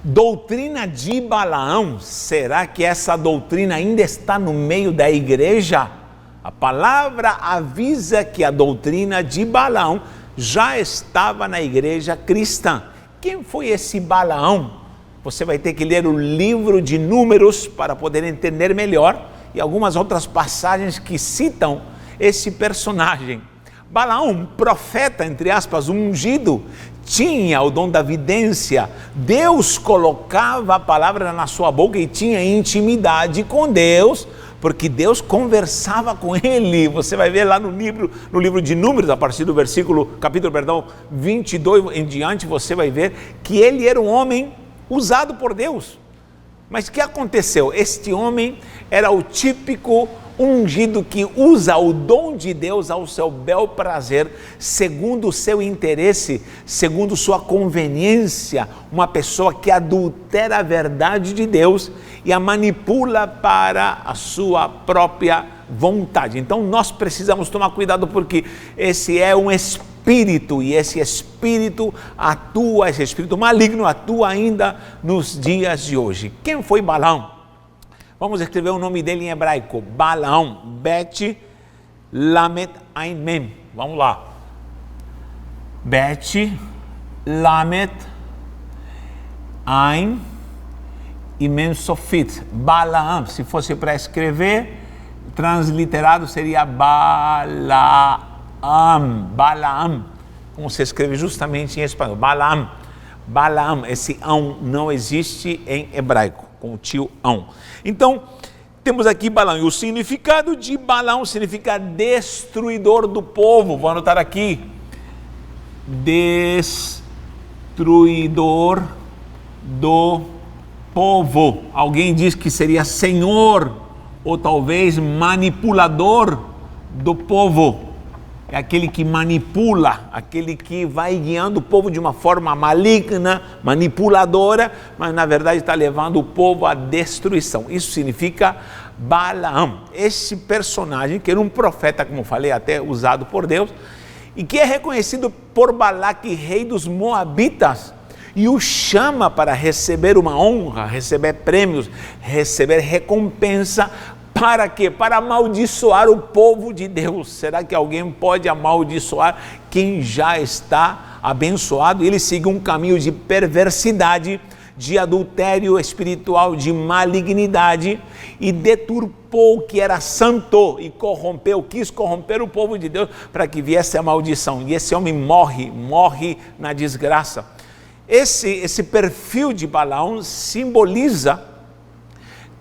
Doutrina de Balaão, será que essa doutrina ainda está no meio da igreja? A palavra avisa que a doutrina de Balaão já estava na igreja cristã. Quem foi esse Balaão? Você vai ter que ler o livro de Números para poder entender melhor e algumas outras passagens que citam esse personagem. Balaão, um profeta, entre aspas, ungido, tinha o dom da vidência. Deus colocava a palavra na sua boca e tinha intimidade com Deus, porque Deus conversava com ele. Você vai ver lá no livro de Números, a partir do capítulo 22 em diante, você vai ver que ele era um homem usado por Deus. Mas o que aconteceu? Este homem era o típico ungido que usa o dom de Deus ao seu bel prazer, segundo o seu interesse, segundo sua conveniência, uma pessoa que adultera a verdade de Deus e a manipula para a sua própria vontade. Então nós precisamos tomar cuidado, porque esse é um espírito, e esse espírito maligno atua ainda nos dias de hoje. Quem foi Balaão? Vamos escrever o nome dele em hebraico. Balaão, Bet Lamet Ain Mem. Vamos lá. Bet Lamet Ain e Mem Sofit. Balaam, se fosse para escrever, transliterado seria Balaam. Balaam, como se escreve justamente em espanhol. Balaam. Balaam, esse ão não existe em hebraico, com o tio ão. Então, temos aqui Balaão, e o significado de Balaão significa destruidor do povo. Vou anotar aqui. Destruidor do povo. Alguém diz que seria senhor, ou talvez manipulador do povo. É aquele que manipula, aquele que vai guiando o povo de uma forma maligna, manipuladora, mas na verdade está levando o povo à destruição. Isso significa Balaão. Esse personagem, que era um profeta, como falei, até usado por Deus, e que é reconhecido por Balaque, rei dos Moabitas, e o chama para receber uma honra, receber prêmios, receber recompensa. Para quê? Para amaldiçoar o povo de Deus. Será que alguém pode amaldiçoar quem já está abençoado? Ele seguiu um caminho de perversidade, de adultério espiritual, de malignidade, e deturpou o que era santo e quis corromper o povo de Deus para que viesse a maldição. E esse homem morre na desgraça. Esse perfil de Balaão simboliza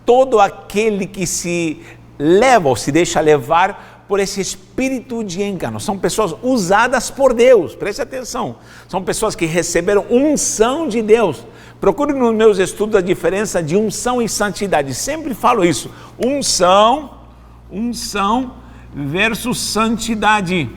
todo aquele que se leva ou se deixa levar por esse espírito de engano. São pessoas usadas por Deus, preste atenção. São pessoas que receberam unção de Deus. Procure nos meus estudos a diferença de unção e santidade. Sempre falo isso. Unção versus santidade.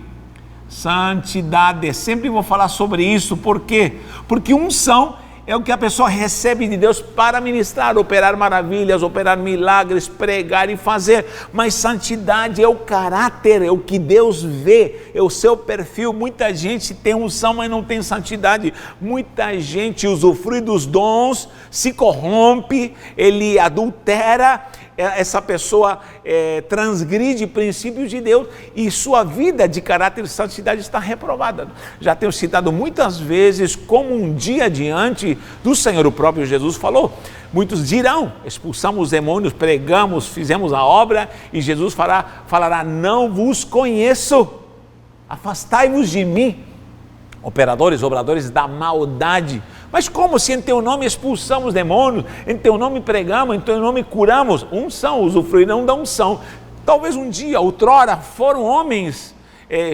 Santidade. Sempre vou falar sobre isso. Por quê? Porque unção é o que a pessoa recebe de Deus para ministrar, operar maravilhas, operar milagres, pregar e fazer. Mas santidade é o caráter, é o que Deus vê, é o seu perfil. Muita gente tem unção, mas não tem santidade. Muita gente usufrui dos dons, se corrompe, ele adultera. Essa pessoa transgride princípios de Deus e sua vida de caráter e santidade está reprovada. Já tenho citado muitas vezes como um dia adiante do Senhor, o próprio Jesus falou. Muitos dirão: expulsamos os demônios, pregamos, fizemos a obra, e Jesus falará: não vos conheço, afastai-vos de mim, obradores da maldade. Mas como se em teu nome expulsamos demônios, em teu nome pregamos, em teu nome curamos? Unção, usufruirão da unção. Talvez um dia, outrora, foram homens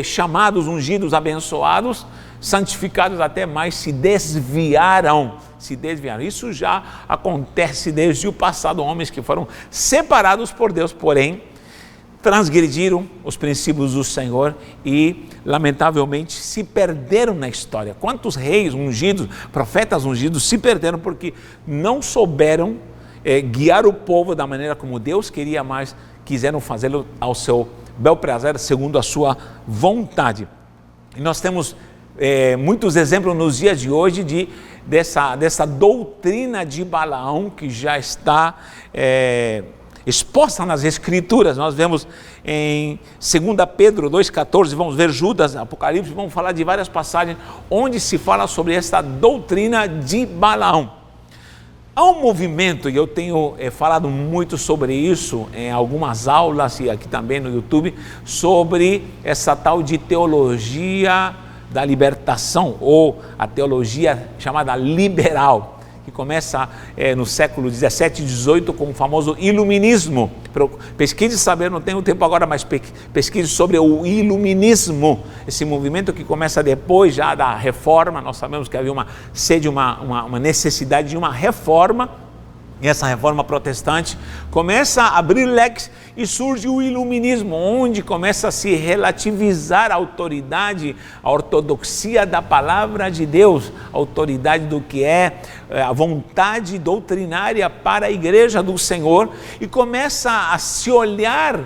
chamados, ungidos, abençoados, santificados até, mas se desviaram. Isso já acontece desde o passado. Homens que foram separados por Deus, porém transgrediram os princípios do Senhor e, lamentavelmente, se perderam na história. Quantos reis ungidos, profetas ungidos se perderam porque não souberam guiar o povo da maneira como Deus queria, mas quiseram fazê-lo ao seu bel prazer, segundo a sua vontade. E nós temos muitos exemplos nos dias de hoje de dessa doutrina de Balaão que já está exposta nas Escrituras. Nós vemos em 2 Pedro 2,14, vamos ver Judas, Apocalipse, vamos falar de várias passagens onde se fala sobre essa doutrina de Balaão. Há um movimento, e eu tenho falado muito sobre isso em algumas aulas e aqui também no YouTube, sobre essa tal de teologia da libertação, ou a teologia chamada liberal, que começa no século 17 e 18 com o famoso iluminismo. Pesquise saber, não tenho tempo agora, mas pesquise sobre o iluminismo, esse movimento que começa depois já da reforma. Nós sabemos que havia uma sede, uma necessidade de uma reforma, e essa reforma protestante começa a abrir leques e surge o iluminismo, onde começa a se relativizar a autoridade, a ortodoxia da palavra de Deus, a autoridade do que é a vontade doutrinária para a igreja do Senhor, e começa a se olhar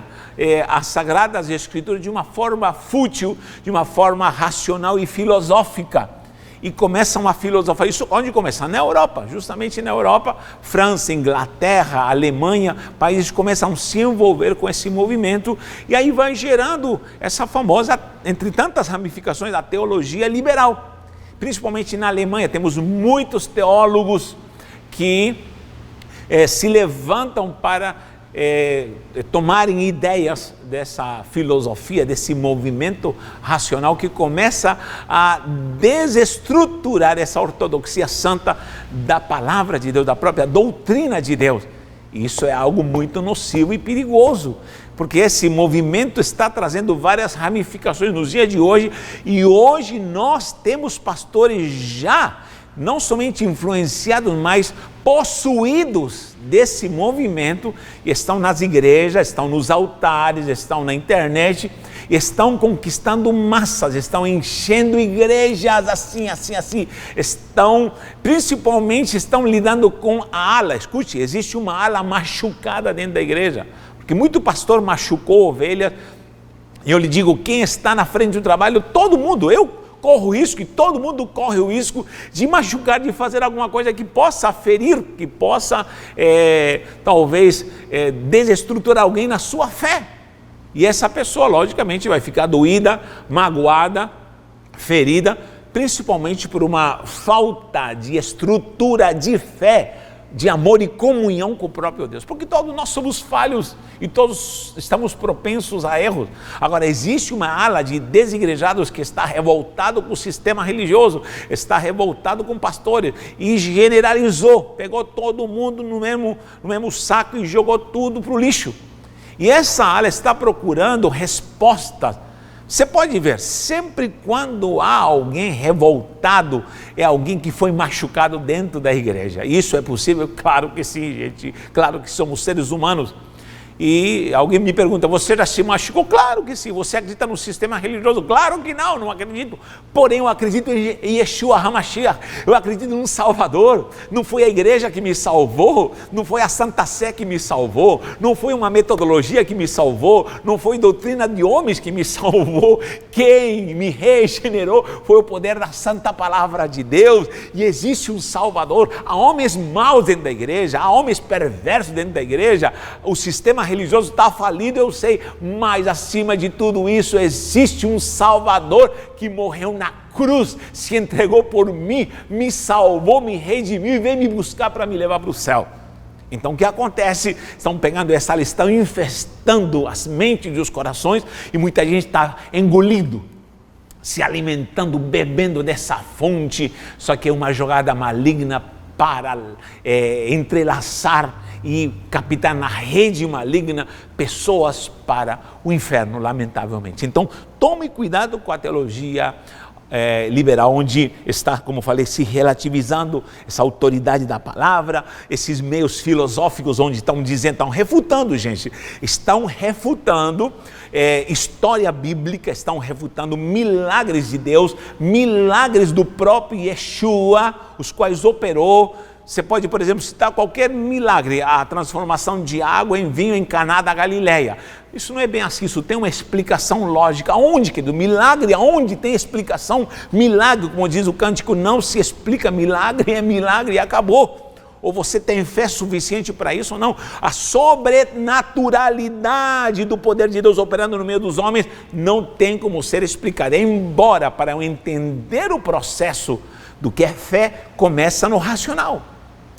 as Sagradas Escrituras de uma forma fútil, de uma forma racional e filosófica. E começa uma filosofia. Isso onde começa? Na Europa, justamente na Europa, França, Inglaterra, Alemanha, países começam a se envolver com esse movimento, e aí vai gerando essa famosa, entre tantas ramificações, a teologia liberal. Principalmente na Alemanha, temos muitos teólogos que se levantam para tomarem ideias dessa filosofia, desse movimento racional que começa a desestruturar essa ortodoxia santa da palavra de Deus, da própria doutrina de Deus. E isso é algo muito nocivo e perigoso, porque esse movimento está trazendo várias ramificações nos dias de hoje, e hoje nós temos pastores já não somente influenciados, mas possuídos desse movimento, e estão nas igrejas, estão nos altares, estão na internet, estão conquistando massas, estão enchendo igrejas assim, principalmente estão lidando com a ala. Escute, existe uma ala machucada dentro da igreja, porque muito pastor machucou ovelhas, e eu lhe digo, quem está na frente do trabalho, todo mundo, eu corro o risco, e todo mundo corre o risco de machucar, de fazer alguma coisa que possa ferir, que possa talvez desestruturar alguém na sua fé. E essa pessoa, logicamente, vai ficar doída, magoada, ferida, principalmente por uma falta de estrutura de fé, de amor e comunhão com o próprio Deus, porque todos nós somos falhos e todos estamos propensos a erros. Agora, existe uma ala de desigrejados que está revoltado com o sistema religioso, está revoltado com pastores, e generalizou, pegou todo mundo no mesmo saco e jogou tudo para o lixo. E essa ala está procurando respostas. Você pode ver, sempre quando há alguém revoltado, é alguém que foi machucado dentro da igreja. Isso é possível? Claro que sim, gente. Claro que somos seres humanos. E alguém me pergunta, você já se machucou? Claro que sim. Você acredita no sistema religioso? Claro que não, não acredito. Porém, eu acredito em Yeshua HaMashiach. Eu acredito num Salvador. Não foi a igreja que me salvou, não foi a Santa Sé que me salvou, não foi uma metodologia que me salvou, não foi doutrina de homens que me salvou. Quem me regenerou foi o poder da santa palavra de Deus. E existe um Salvador. Há homens maus dentro da igreja, há homens perversos dentro da igreja. O sistema religioso está falido, eu sei, mas acima de tudo isso existe um Salvador que morreu na cruz, se entregou por mim, me salvou, me redimiu e veio me buscar para me levar para o céu. Então o que acontece? Estão pegando essa lista, estão infestando as mentes e os corações, e muita gente está engolindo, se alimentando, bebendo dessa fonte, só que é uma jogada maligna para entrelaçar e captar na rede maligna pessoas para o inferno, lamentavelmente. Então, tome cuidado com a teologia liberal, onde está, como falei, se relativizando essa autoridade da palavra, esses meios filosóficos onde estão dizendo, estão refutando, gente, estão refutando história bíblica, estão refutando milagres de Deus, milagres do próprio Yeshua, os quais operou, você pode, por exemplo, citar qualquer milagre, a transformação de água em vinho em Caná da Galileia. Isso não é bem assim, isso tem uma explicação lógica. Aonde, querido? Milagre, aonde tem explicação? Milagre, como diz o cântico, não se explica, milagre é milagre e acabou. Ou você tem fé suficiente para isso ou não? A sobrenaturalidade do poder de Deus operando no meio dos homens não tem como ser explicada. Embora, para eu entender o processo do que é fé, começa no racional.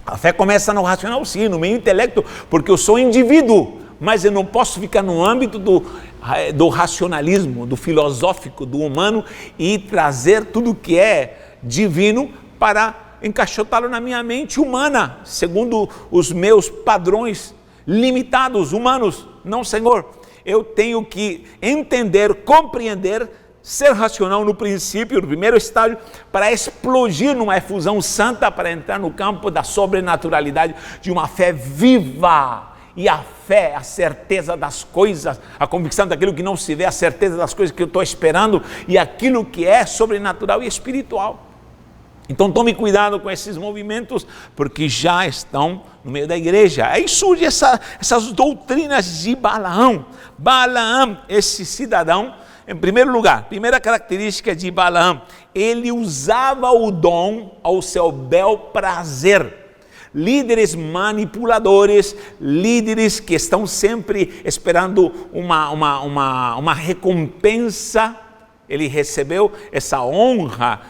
A fé começa no racional, sim, no meu intelecto, porque eu sou indivíduo, mas eu não posso ficar no âmbito do racionalismo, do filosófico, do humano e trazer tudo que é divino para encaixotá-lo na minha mente humana, segundo os meus padrões limitados, humanos. Não, Senhor, eu tenho que entender, compreender, ser racional no princípio, no primeiro estágio, para explodir numa efusão santa, para entrar no campo da sobrenaturalidade de uma fé viva. E a fé, a certeza das coisas, a convicção daquilo que não se vê, a certeza das coisas que eu estou esperando e aquilo que é sobrenatural e espiritual. Então tome cuidado com esses movimentos, porque já estão no meio da igreja. Aí surgem essas doutrinas de Balaão. Balaão, esse cidadão, em primeiro lugar, primeira característica de Balaão, ele usava o dom ao seu bel prazer. Líderes manipuladores, líderes que estão sempre esperando uma recompensa. Ele recebeu essa honra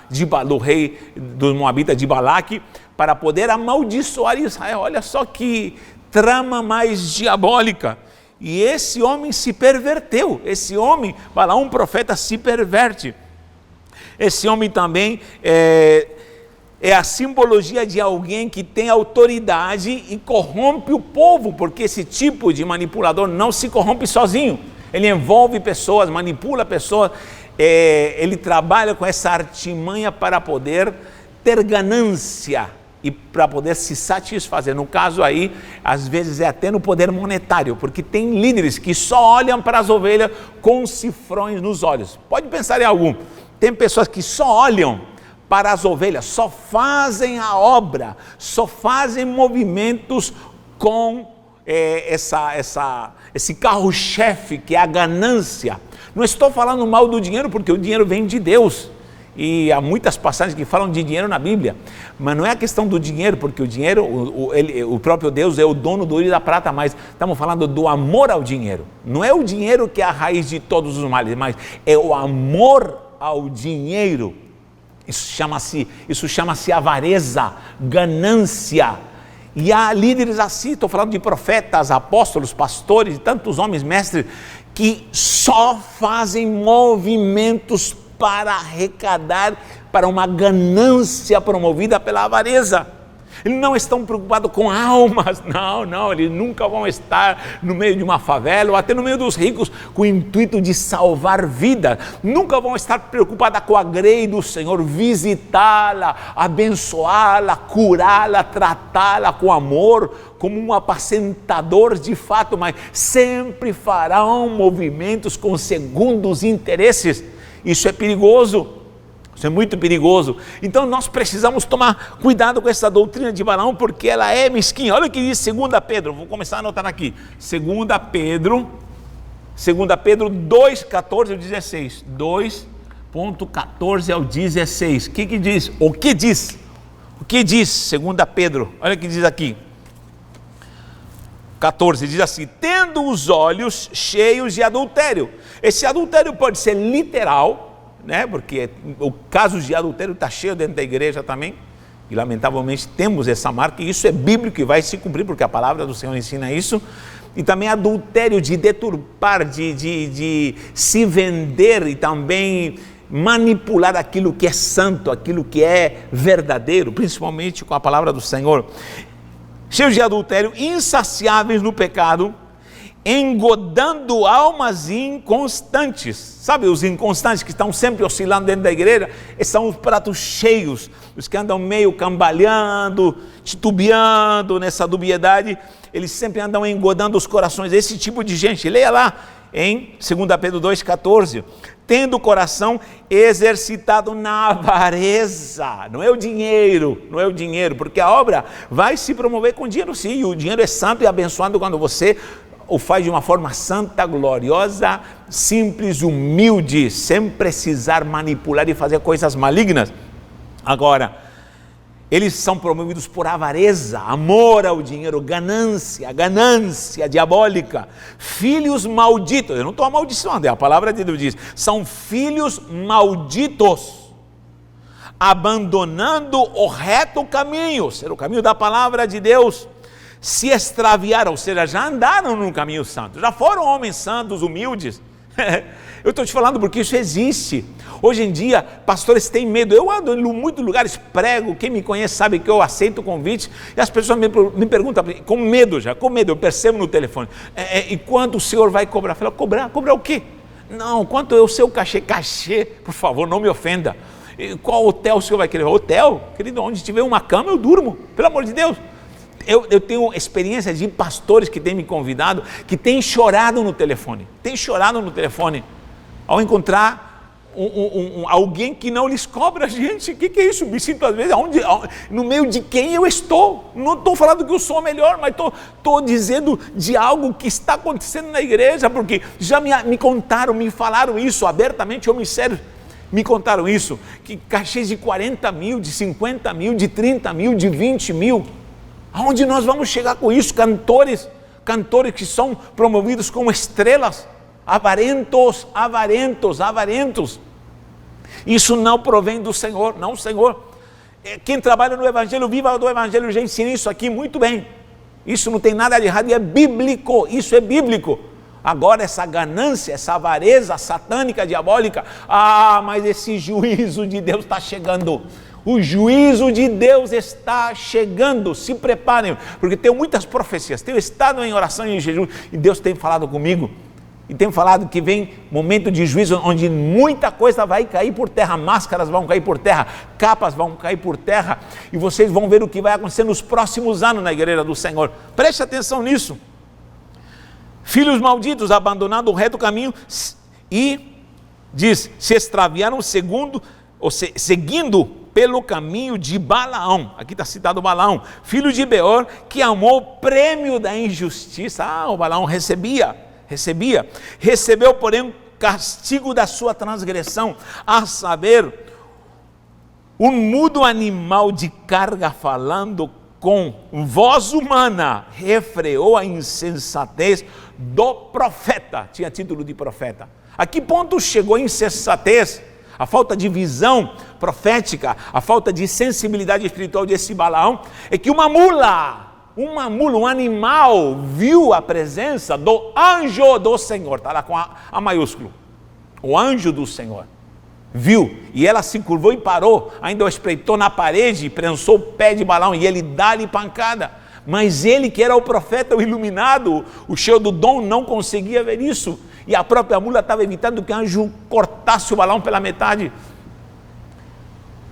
do rei do Moabita de Balaque para poder amaldiçoar Israel. Olha só que trama mais diabólica. E esse homem se perverteu. Esse homem, Balaão, um profeta, se perverte. Esse homem também é a simbologia de alguém que tem autoridade e corrompe o povo, porque esse tipo de manipulador não se corrompe sozinho. Ele envolve pessoas, manipula pessoas. Ele trabalha com essa artimanha para poder ter ganância e para poder se satisfazer. No caso aí, às vezes é até no poder monetário, porque tem líderes que só olham para as ovelhas com cifrões nos olhos. Pode pensar em algum. Tem pessoas que só olham para as ovelhas, só fazem a obra, só fazem movimentos com esse carro-chefe que é a ganância. Não estou falando mal do dinheiro, porque o dinheiro vem de Deus, e há muitas passagens que falam de dinheiro na Bíblia, mas não é a questão do dinheiro, porque o dinheiro, o próprio Deus é o dono do ouro e da prata, mas estamos falando do amor ao dinheiro. Não é o dinheiro que é a raiz de todos os males, mas é o amor ao dinheiro. Isso chama-se avareza, ganância. E há líderes assim, estou falando de profetas, apóstolos, pastores, tantos homens mestres, que só fazem movimentos para arrecadar, para uma ganância promovida pela avareza. Eles não estão preocupados com almas, não, eles nunca vão estar no meio de uma favela ou até no meio dos ricos com o intuito de salvar vidas. Nunca vão estar preocupados com a grei do Senhor, visitá-la, abençoá-la, curá-la, tratá-la com amor, como um apacentador de fato, mas sempre farão movimentos com segundos interesses. Isso é perigoso. Isso é muito perigoso. Então nós precisamos tomar cuidado com essa doutrina de Balaão, porque ela é mesquinha. Olha o que diz 2 Pedro, vou começar a anotar aqui. 2 Pedro 2, 14 ao 16. 2.14 ao 16. O que diz? O que diz? O que diz 2 Pedro? Olha o que diz aqui. 14, diz assim: tendo os olhos cheios de adultério. Esse adultério pode ser literal, né? Porque o caso de adultério está cheio dentro da igreja também, e lamentavelmente temos essa marca, e isso é bíblico e vai se cumprir, porque a palavra do Senhor ensina isso. E também adultério de deturpar, de se vender e também manipular aquilo que é santo, aquilo que é verdadeiro, principalmente com a palavra do Senhor. Cheios de adultério, insaciáveis no pecado, engodando almas inconstantes. Sabe os inconstantes que estão sempre oscilando dentro da igreja? Esses são os pratos cheios, os que andam meio cambaleando, titubeando nessa dubiedade. Eles sempre andam engodando os corações. Esse tipo de gente, leia lá em 2 Pedro 2,14, tendo o coração exercitado na avareza. Não é o dinheiro, porque a obra vai se promover com dinheiro, sim, e o dinheiro é santo e abençoado quando você o faz de uma forma santa, gloriosa, simples, humilde, sem precisar manipular e fazer coisas malignas. Agora, eles são promovidos por avareza, amor ao dinheiro, ganância diabólica, filhos malditos. Eu não estou amaldiçoando, a palavra de Deus diz, são filhos malditos, abandonando o reto caminho, ser o caminho da palavra de Deus, se extraviaram, ou seja, já andaram no caminho santo, já foram homens santos, humildes. Eu estou te falando porque isso existe. Hoje em dia, pastores têm medo. Eu ando em muitos lugares, prego, quem me conhece sabe que eu aceito o convite, e as pessoas me perguntam, com medo, eu percebo no telefone, e quanto o senhor vai cobrar? Eu falo, cobrar o quê? Não, quanto é o seu cachê? Cachê, por favor, não me ofenda. Qual hotel o senhor vai querer? Hotel? Querido, onde tiver uma cama eu durmo, pelo amor de Deus. Eu tenho experiência de pastores que têm me convidado, que têm chorado no telefone, ao encontrar alguém que não lhes cobra. Gente, o que é isso? Me sinto às vezes, no meio de quem eu estou. Não estou falando que eu sou melhor, mas estou dizendo de algo que está acontecendo na igreja, porque já me contaram, me falaram isso abertamente, homens sérios, me contaram isso, que cachês de 40 mil, de 50 mil, de 30 mil, de 20 mil, aonde nós vamos chegar com isso? Cantores que são promovidos como estrelas, avarentos. Isso não provém do Senhor, não, Senhor. Quem trabalha no Evangelho, viva do Evangelho, já ensinei isso aqui muito bem. Isso não tem nada de errado e é bíblico, isso é bíblico. Agora essa ganância, essa avareza satânica, diabólica, mas esse juízo de Deus está chegando. O juízo de Deus está chegando, se preparem, porque tenho muitas profecias, tenho estado em oração e em jejum, e Deus tem falado comigo, e tem falado que vem momento de juízo, onde muita coisa vai cair por terra, máscaras vão cair por terra, capas vão cair por terra, e vocês vão ver o que vai acontecer nos próximos anos na igreja do Senhor. Preste atenção nisso. Filhos malditos, abandonando o reto caminho, e diz, se extraviaram seguindo pelo caminho de Balaão. Aqui está citado Balaão, filho de Beor, que amou o prêmio da injustiça. O Balaão recebeu, porém, o castigo da sua transgressão, a saber, um mudo animal de carga falando com voz humana, refreou a insensatez do profeta. Tinha título de profeta. A que ponto chegou a insensatez? A falta de visão profética, a falta de sensibilidade espiritual desse Balaão, é que um animal, viu a presença do anjo do Senhor, está lá com a maiúsculo, o anjo do Senhor, viu, e ela se curvou e parou, ainda o espreitou na parede, prensou o pé de Balaão, e ele dá-lhe pancada, mas ele que era o profeta, o iluminado, o cheio do dom, não conseguia ver isso, e a própria mula estava evitando que o anjo cortasse o Balaão pela metade.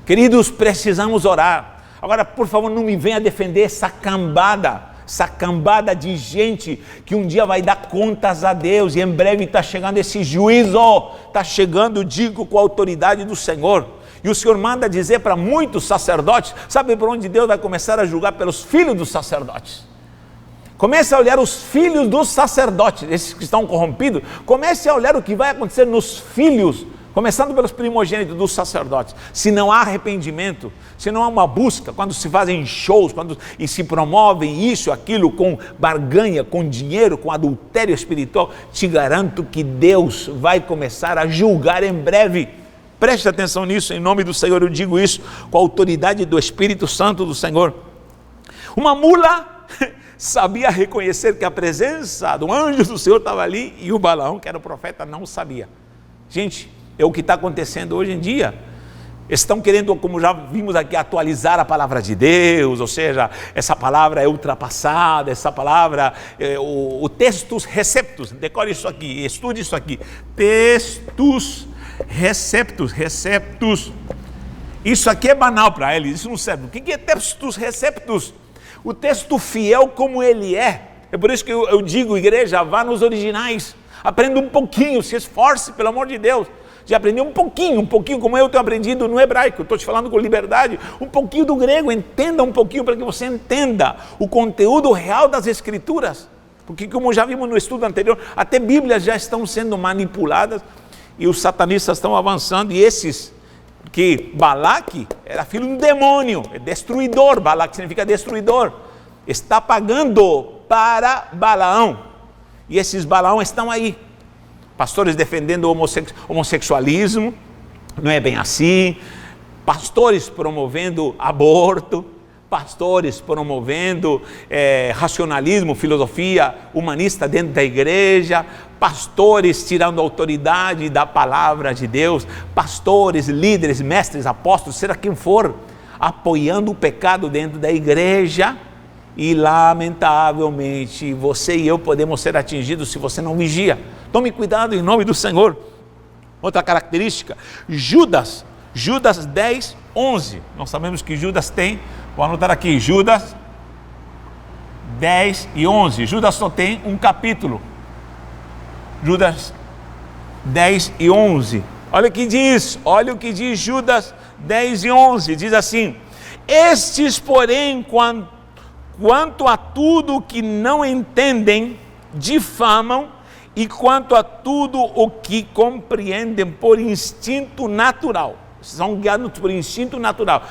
Queridos, precisamos orar. Agora, por favor, não me venha defender essa cambada de gente que um dia vai dar contas a Deus, e em breve está chegando esse juízo, está chegando, digo, com a autoridade do Senhor, e o Senhor manda dizer para muitos sacerdotes, sabe por onde Deus vai começar a julgar? Pelos filhos dos sacerdotes. Comece a olhar os filhos dos sacerdotes, esses que estão corrompidos, comece a olhar o que vai acontecer nos filhos, começando pelos primogênitos dos sacerdotes. Se não há arrependimento, se não há uma busca, quando se fazem shows, e se promovem isso, aquilo, com barganha, com dinheiro, com adultério espiritual, te garanto que Deus vai começar a julgar em breve. Preste atenção nisso, em nome do Senhor eu digo isso, com a autoridade do Espírito Santo do Senhor. Uma mula sabia reconhecer que a presença do anjo do Senhor estava ali, e o Balaão, que era o profeta, não sabia. Gente, é o que está acontecendo hoje em dia. Estão querendo, como já vimos aqui, atualizar a palavra de Deus, ou seja, essa palavra é ultrapassada, essa palavra, o textus receptus, decore isso aqui, estude isso aqui, textus receptus, isso aqui é banal para eles, isso não serve. O que é textus receptus? O texto fiel como ele é por isso que eu digo, igreja, vá nos originais, Aprenda um pouquinho, se esforce, pelo amor de Deus, de aprender um pouquinho, como eu tenho aprendido no hebraico. Estou te falando com liberdade, um pouquinho do grego, entenda um pouquinho para que você entenda o conteúdo real das Escrituras. Porque, como já vimos no estudo anterior, até Bíblias já estão sendo manipuladas e os satanistas estão avançando, e esses, que Balaque era filho de um demônio, é destruidor, Balaque significa destruidor, está pagando para Balaão, e esses Balaão estão aí, pastores defendendo o homossexualismo, não é bem assim, pastores promovendo aborto, pastores promovendo racionalismo, filosofia humanista dentro da igreja, pastores tirando a autoridade da palavra de Deus, pastores, líderes, mestres, apóstolos, seja quem for, apoiando o pecado dentro da igreja, e lamentavelmente você e eu podemos ser atingidos se você não vigia. Tome cuidado em nome do Senhor. Outra característica, Judas 10, 11, nós sabemos que Judas tem, vou anotar aqui, Judas 10 e 11, Judas só tem um capítulo, Judas 10 e 11, olha o que diz Judas 10 e 11, diz assim: estes porém, quanto a tudo que não entendem, difamam, e quanto a tudo o que compreendem por instinto natural, são guiados por instinto natural.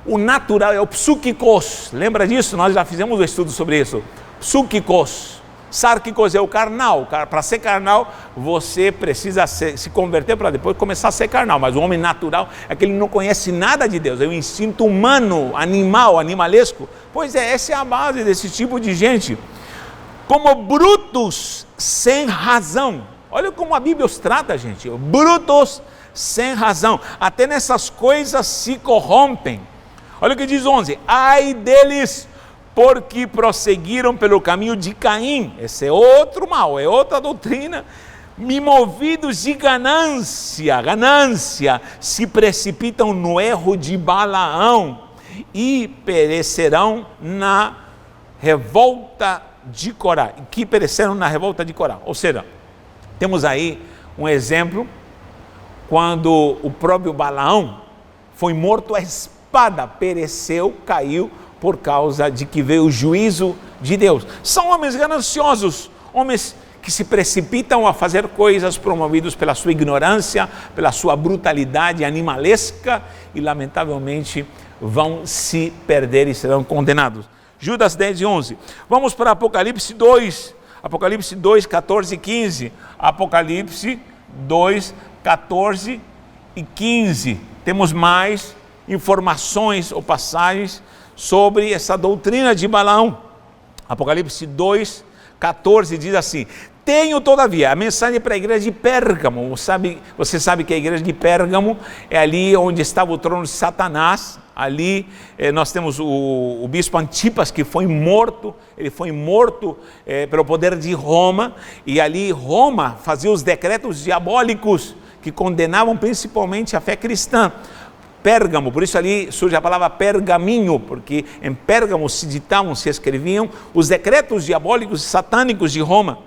O natural é o psúquicos, lembra disso? Nós já fizemos um estudo sobre isso. Psúquicos, sárquicos é o carnal. Para ser carnal, você precisa se converter para depois começar a ser carnal. Mas o homem natural é aquele que não conhece nada de Deus, é o instinto humano, animalesco. Pois é, essa é a base desse tipo de gente. Como brutos sem razão. Olha como a Bíblia os trata, gente. Brutos sem razão. Até nessas coisas se corrompem. Olha o que diz 11. Ai deles, porque prosseguiram pelo caminho de Caim. Esse é outro mal, é outra doutrina. Me movidos de ganância, se precipitam no erro de Balaão e perecerão na revolta de Corá. Que pereceram na revolta de Corá. Ou seja, temos aí um exemplo quando o próprio Balaão foi morto à espada, pereceu, caiu por causa de que veio o juízo de Deus. São homens gananciosos, homens que se precipitam a fazer coisas promovidos pela sua ignorância, pela sua brutalidade animalesca e lamentavelmente vão se perder e serão condenados. Judas 10 e 11. Vamos para Apocalipse 2, 14 e 15. Apocalipse 2, 14 e 15. Temos mais informações ou passagens sobre essa doutrina de Balaão. Apocalipse 2, 14 diz assim: tenho todavia, a mensagem para a igreja de Pérgamo. Você sabe que a igreja de Pérgamo é ali onde estava o trono de Satanás. Ali nós temos o bispo Antipas, que foi morto, ele foi morto pelo poder de Roma, e ali Roma fazia os decretos diabólicos que condenavam principalmente a fé cristã. Pérgamo, por isso ali surge a palavra pergaminho, porque em Pérgamo se ditavam, se escreviam os decretos diabólicos e satânicos de Roma.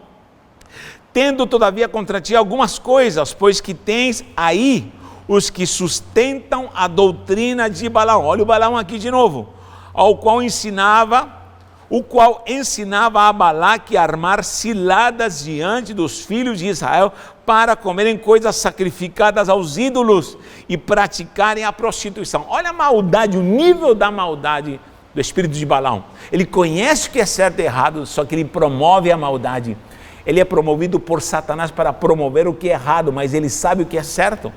Tendo todavia contra ti algumas coisas, pois que tens aí os que sustentam a doutrina de Balaão. Olha o Balaão aqui de novo. O qual ensinava a Balaque a armar ciladas diante dos filhos de Israel para comerem coisas sacrificadas aos ídolos e praticarem a prostituição. Olha a maldade, o nível da maldade do espírito de Balaão. Ele conhece o que é certo e errado, só que ele promove a maldade. Ele é promovido por Satanás para promover o que é errado, mas ele sabe o que é certo.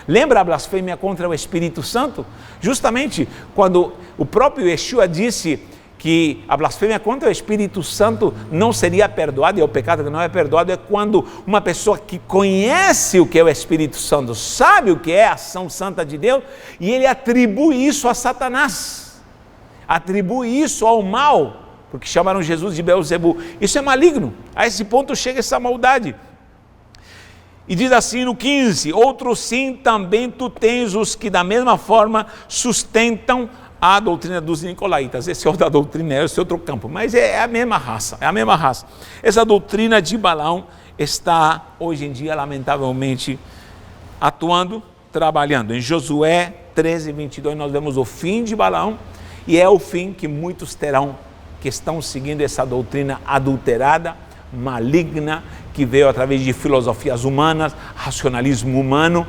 Lembra a blasfêmia contra o Espírito Santo? Justamente quando o próprio Yeshua disse que a blasfêmia contra o Espírito Santo não seria perdoada, e o pecado que não é perdoado é quando uma pessoa que conhece o que é o Espírito Santo, sabe o que é a ação santa de Deus, e ele atribui isso a Satanás, atribui isso ao mal, porque chamaram Jesus de Beelzebu. Isso é maligno, a esse ponto chega essa maldade. E diz assim no 15, outro sim também tu tens os que da mesma forma sustentam a doutrina dos nicolaítas. Esse é outra doutrina, esse é outro campo, mas é a mesma raça, é a mesma raça. Essa doutrina de Balaão está, hoje em dia, lamentavelmente, atuando, trabalhando. Em Josué 13, 22, nós vemos o fim de Balaão, e é o fim que muitos terão, que estão seguindo essa doutrina adulterada, maligna, que veio através de filosofias humanas, racionalismo humano,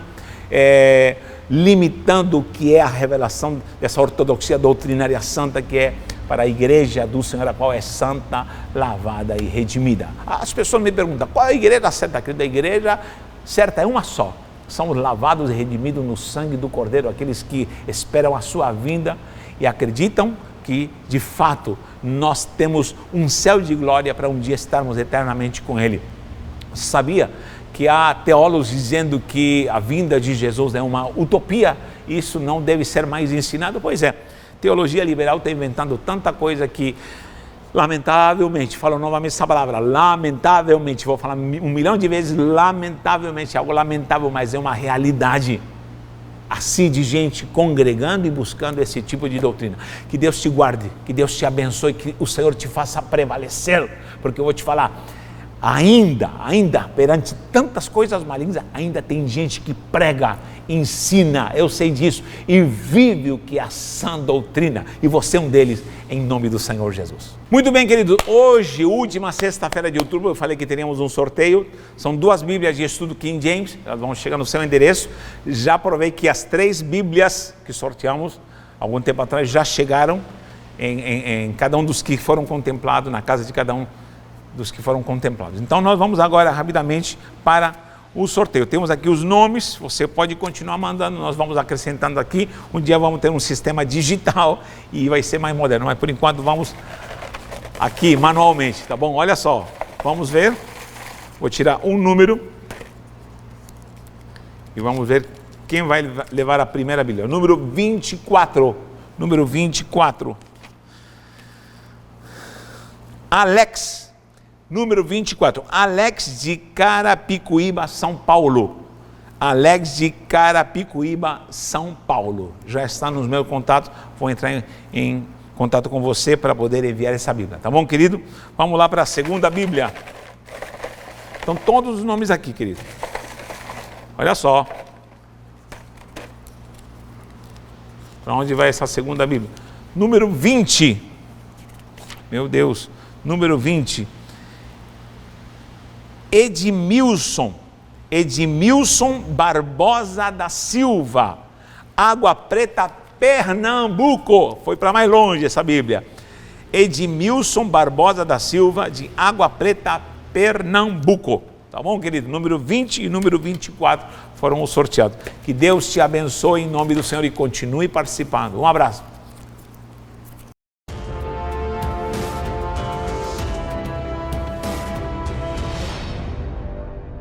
limitando o que é a revelação dessa ortodoxia doutrinária santa, que é para a igreja do Senhor, a qual é santa, lavada e redimida. As pessoas me perguntam, qual é a igreja certa? A igreja certa é uma só. São lavados e redimidos no sangue do Cordeiro, aqueles que esperam a sua vinda e acreditam que, de fato, nós temos um céu de glória para um dia estarmos eternamente com Ele. Sabia que há teólogos dizendo que a vinda de Jesus é uma utopia, isso não deve ser mais ensinado? Pois é, teologia liberal está inventando tanta coisa que, lamentavelmente, falo novamente essa palavra, lamentavelmente, vou falar 1 milhão de vezes, lamentavelmente, algo lamentável, mas é uma realidade, assim, de gente congregando e buscando esse tipo de doutrina. Que Deus te guarde, que Deus te abençoe, que o Senhor te faça prevalecer, porque eu vou te falar, ainda, perante tantas coisas malignas, ainda tem gente que prega, ensina, eu sei disso, e vive o que é a sã doutrina, e você é um deles, em nome do Senhor Jesus. Muito bem, queridos, hoje, última sexta-feira de outubro, eu falei que teríamos um sorteio, são 2 Bíblias de estudo King James, elas vão chegar no seu endereço. Já provei que as 3 Bíblias que sorteamos, algum tempo atrás, já chegaram em cada um dos que foram contemplados, na casa de cada um dos que foram contemplados. Então nós vamos agora rapidamente para o sorteio. Temos aqui os nomes, você pode continuar mandando, nós vamos acrescentando aqui, um dia vamos ter um sistema digital e vai ser mais moderno, mas por enquanto vamos aqui manualmente, tá bom? Olha só, vamos ver, vou tirar um número e vamos ver quem vai levar a primeira Bíblia. Número 24, número 24, Alex. Número 24, Alex de Carapicuíba, São Paulo. Alex de Carapicuíba, São Paulo. Já está nos meus contatos, vou entrar em contato com você para poder enviar essa Bíblia. Tá bom, querido? Vamos lá para a segunda Bíblia. Estão todos os nomes aqui, querido. Olha só. Para onde vai essa segunda Bíblia? Número 20. Meu Deus, número 20. Edmilson Barbosa da Silva, Água Preta, Pernambuco. Foi para mais longe essa Bíblia. Edmilson Barbosa da Silva, de Água Preta, Pernambuco. Tá bom, querido? Número 20 e número 24 foram os sorteados. Que Deus te abençoe em nome do Senhor e continue participando. Um abraço.